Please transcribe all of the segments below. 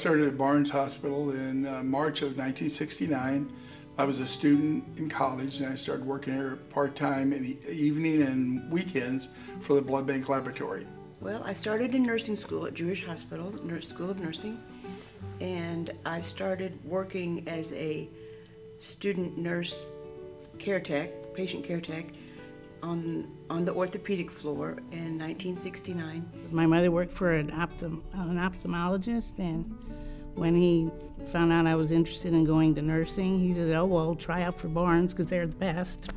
started at Barnes Hospital in March of 1969. I was a student in college, and I started working here part-time in the evening and weekends for the blood bank laboratory. Well, I started in nursing school at Jewish Hospital, School of Nursing, and I started working as a student nurse care tech, patient care tech, on the orthopedic floor in 1969. My mother worked for an ophthalmologist, and when he found out I was interested in going to nursing, he said, oh, well, try out for Barnes because they're the best.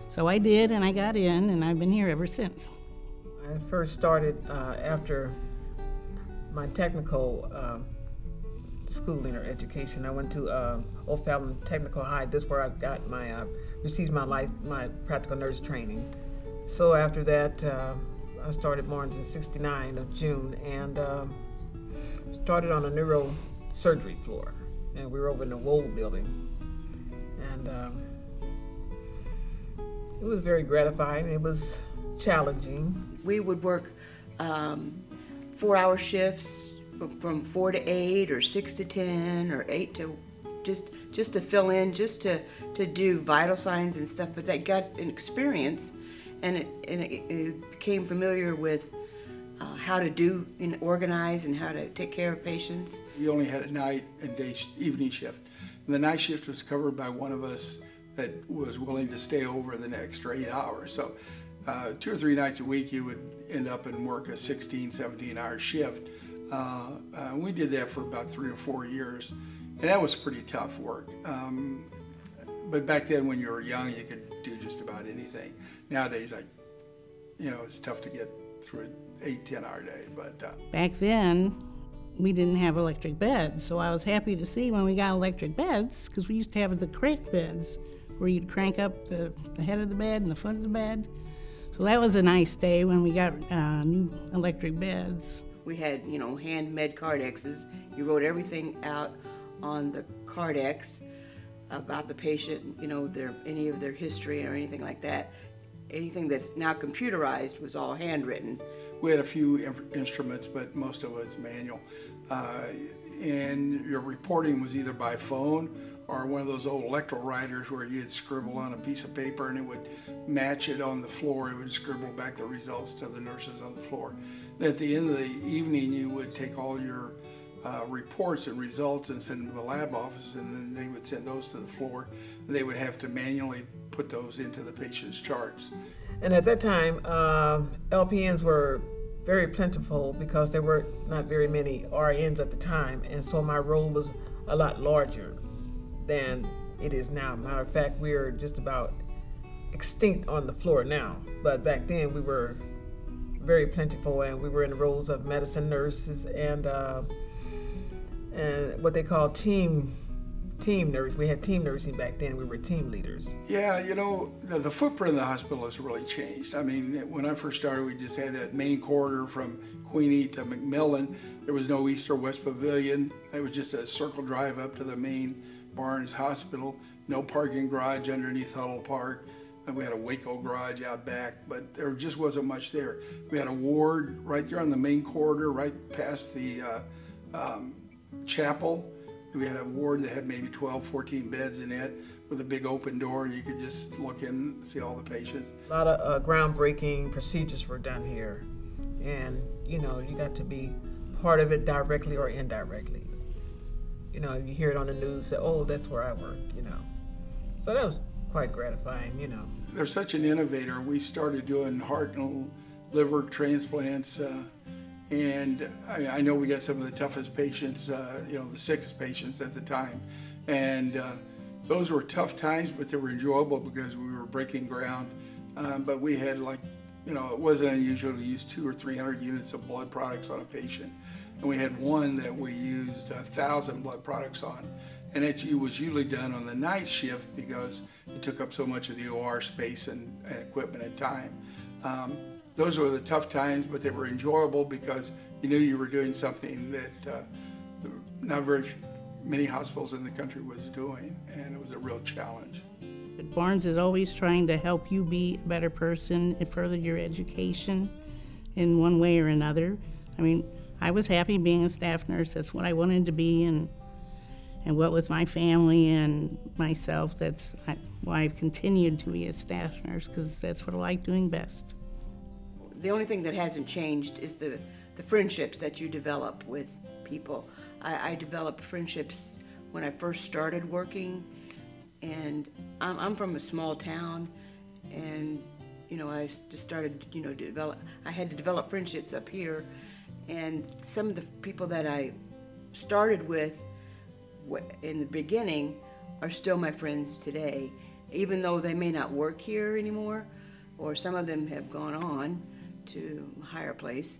So I did, and I got in, and I've been here ever since. I first started after my technical schooling or education. I went to Old Fallon Technical High. This is where I got received my practical nurse training. So after that, I started Barnes in '69 of June, and started on a neurosurgery floor. And we were over in the Wold building. And it was very gratifying. It was challenging. We would work 4-hour shifts from 4 to 8 or 6 to 10 or 8 to just to fill in, just to do vital signs and stuff. But that got an experience, and it became familiar with how to do and organize and how to take care of patients. You only had a night and evening shift. And the night shift was covered by one of us that was willing to stay over the extra 8 hours. So 2 or 3 nights a week you would end up and work a 16, 17-hour shift. We did that for about 3 or 4 years, and that was pretty tough work. But back then when you were young, you could do just about anything. Nowadays, it's tough to get through an 8-10-hour day. But back then, we didn't have electric beds, so I was happy to see when we got electric beds, because we used to have the crank beds where you'd crank up the head of the bed and the foot of the bed. So that was a nice day when we got new electric beds. We had, hand med cardexes. You wrote everything out on the cardex about the patient, any of their history or anything like that. Anything that's now computerized was all handwritten. We had a few instruments, but most of it was manual. And your reporting was either by phone or one of those old electro-writers where you'd scribble on a piece of paper and it would match it on the floor. It would scribble back the results to the nurses on the floor. And at the end of the evening, you would take all your reports and results and send them to the lab office, and then they would send those to the floor. They would have to manually put those into the patient's charts. And at that time, LPNs were very plentiful because there were not very many RNs at the time, and so my role was a lot larger than it is now. Matter of fact, we're just about extinct on the floor now, but back then we were very plentiful, and we were in the roles of medicine nurses and what they call team nurse. We had team nursing back then. We were team leaders. Yeah, the footprint of the hospital has really changed. I mean, when I first started, we just had that main corridor from Queenie to McMillan. There was no east or west pavilion. It was just a circle drive up to the main Barnes Hospital. No parking garage underneath Huddle Park. And we had a Waco garage out back, but there just wasn't much there. We had a ward right there on the main corridor, right past the chapel. We had a ward that had maybe 12, 14 beds in it with a big open door, and you could just look in and see all the patients. A lot of groundbreaking procedures were done here, and you got to be part of it directly or indirectly. You hear it on the news, say, oh, that's where I work, So that was quite gratifying, They're such an innovator. We started doing heart and liver transplants, and I know we got some of the toughest patients, the sickest patients at the time. And those were tough times, but they were enjoyable because we were breaking ground. But we had it wasn't unusual to use 200 or 300 units of blood products on a patient. And we had one that we used 1,000 blood products on. And it was usually done on the night shift because it took up so much of the OR space and equipment and time. Those were the tough times, but they were enjoyable because you knew you were doing something that not very many hospitals in the country was doing, and it was a real challenge. But Barnes is always trying to help you be a better person and further your education in one way or another. I mean, I was happy being a staff nurse. That's what I wanted to be, and what with my family and myself, that's why I've continued to be a staff nurse, because that's what I like doing best. The only thing that hasn't changed is the friendships that you develop with people. I developed friendships when I first started working, and I'm from a small town, and I just started I had to develop friendships up here, and some of the people that I started with in the beginning are still my friends today, even though they may not work here anymore, or some of them have gone on to a higher place.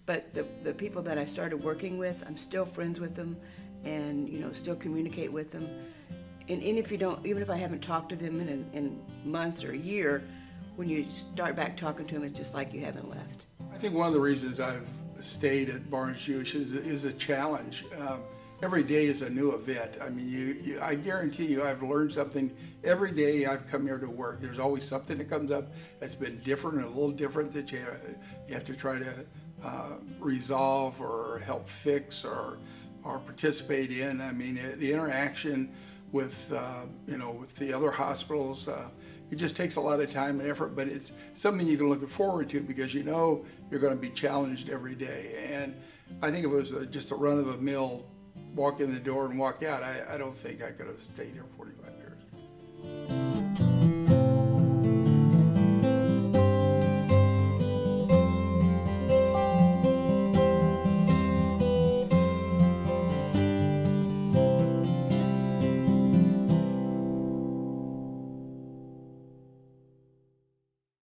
But the people that I started working with, I'm still friends with them, and still communicate with them. And even if I haven't talked to them in months or a year, when you start back talking to them, it's just like you haven't left. I think one of the reasons I've stayed at Barnes-Jewish is a challenge. Every day is a new event. I mean, I guarantee you I've learned something every day I've come here to work. There's always something that comes up that's been different and a little different that you have to try to resolve or help fix or participate in. I mean, the interaction with with the other hospitals, it just takes a lot of time and effort, but it's something you can look forward to because you're going to be challenged every day. And I think if it was just a run-of-the-mill walk in the door and walk out, I don't think I could have stayed here 45 years.